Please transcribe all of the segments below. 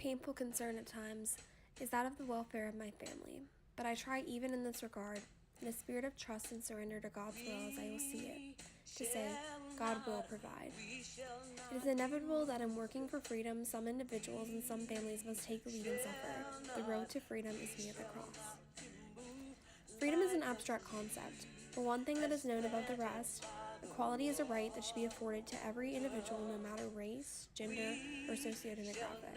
painful concern at times is that of the welfare of my family, but I try even in this regard, in a spirit of trust and surrender to God's will as I will see it, to say, God will provide. It is inevitable that in working for freedom, some individuals and some families must take the lead and suffer. The road to freedom is near the cross. Freedom is an abstract concept, but one thing that is known above the rest, equality is a right that should be afforded to every individual no matter race, gender, or sociodemographic.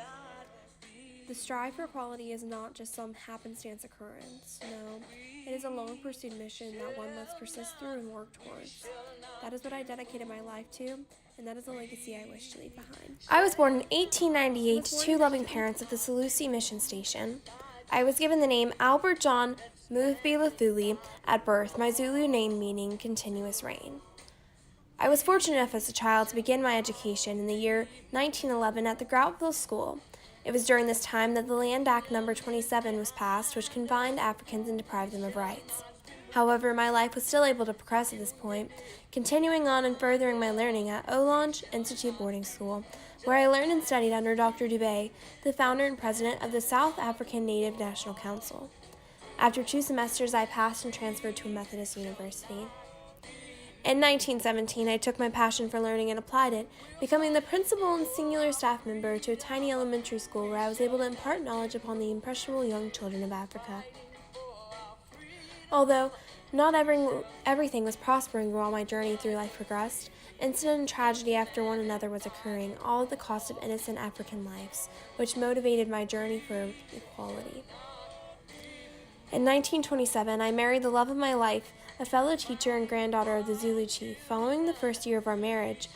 The strive for equality is not just some happenstance occurrence. No, it is a long-pursued mission that one must persist through and work towards. That is what I dedicated my life to, and that is a legacy I wish to leave behind. I was born in 1898 to two loving parents at the Luthuli mission station. I was given the name Albert John Muthbi Luthuli at birth, my Zulu name meaning continuous rain. I was fortunate enough as a child to begin my education in the year 1911 at the Groutville School. It was during this time that the Land Act No. 27 was passed, which confined Africans and deprived them of rights. However, my life was still able to progress at this point, continuing on and furthering my learning at Olange Institute Boarding School, where I learned and studied under Dr. Dubé, the founder and president of the South African Native National Council. After 2 semesters, I passed and transferred to a Methodist university. In 1917, I took my passion for learning and applied it, becoming the principal and singular staff member to a tiny elementary school where I was able to impart knowledge upon the impressionable young children of Africa. Although not everything was prospering while my journey through life progressed, incident and tragedy after one another was occurring, all at the cost of innocent African lives, which motivated my journey for equality. In 1927, I married the love of my life, a fellow teacher and granddaughter of the Zulu chief. Following the first year of our marriage,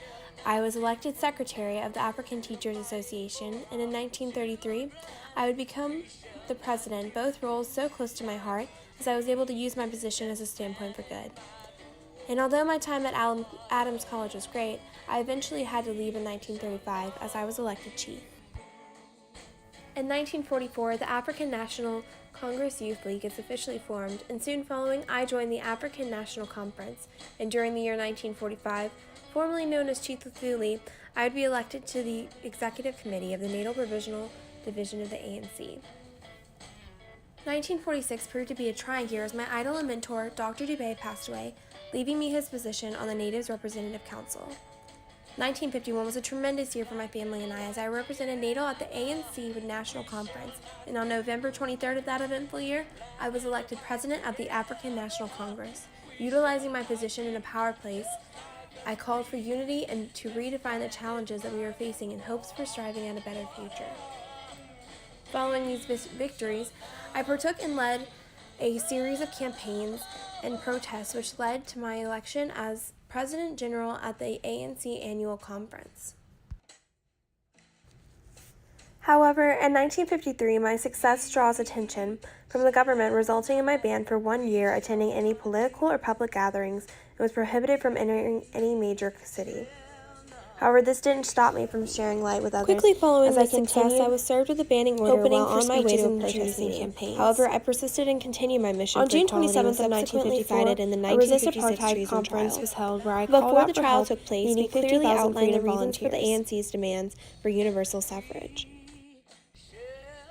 I was elected secretary of the African Teachers Association, and in 1933, I would become the president, both roles so close to my heart as I was able to use my position as a standpoint for good. And although my time at Adams College was great, I eventually had to leave in 1935 as I was elected chief. In 1944, the African National Congress Youth League is officially formed, and soon following, I joined the African National Conference, and during the year 1945, formerly known as Chief Luthuli, I would be elected to the Executive Committee of the Natal Provisional Division of the ANC. 1946 proved to be a trying year as my idol and mentor, Dr. Dubé, passed away, leaving me his position on the Natives Representative Council. 1951 was a tremendous year for my family and I as I represented Natal at the ANC National Conference, and on November 23rd of that eventful year, I was elected president of the African National Congress. Utilizing my position in a power place, I called for unity and to redefine the challenges that we were facing in hopes for striving at a better future. Following these victories, I partook and led a series of campaigns and protests which led to my election as President General at the ANC Annual Conference. However, in 1953, my success draws attention from the government, resulting in my ban for 1 year attending any political or public gatherings and was prohibited from entering any major city. However, this didn't stop me from sharing light with others. Quickly following my success, I was served with a banning order while on my way to a protesting campaign. However, I persisted and continued my mission on June 27th of 1954. A resist apartheid conference was held where I called out for help, took place, we clearly outlined the reasons for the ANC's demands for universal suffrage.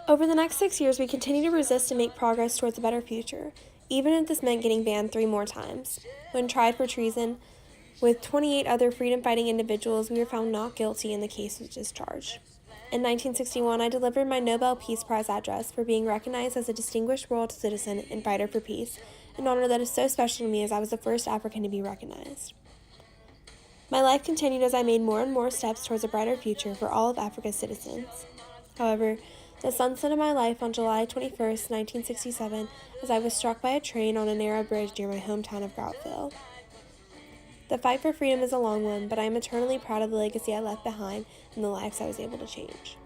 Over the next 6 years, we continued to resist and make progress towards a better future, even if this meant getting banned 3 more times. When tried for treason, with 28 other freedom-fighting individuals, we were found not guilty and the case was discharged. In 1961, I delivered my Nobel Peace Prize address for being recognized as a distinguished world citizen and fighter for peace, an honor that is so special to me as I was the first African to be recognized. My life continued as I made more and more steps towards a brighter future for all of Africa's citizens. However, the sunset of my life on July 21st, 1967, as I was struck by a train on a narrow bridge near my hometown of Groutville. The fight for freedom is a long one, but I am eternally proud of the legacy I left behind and the lives I was able to change.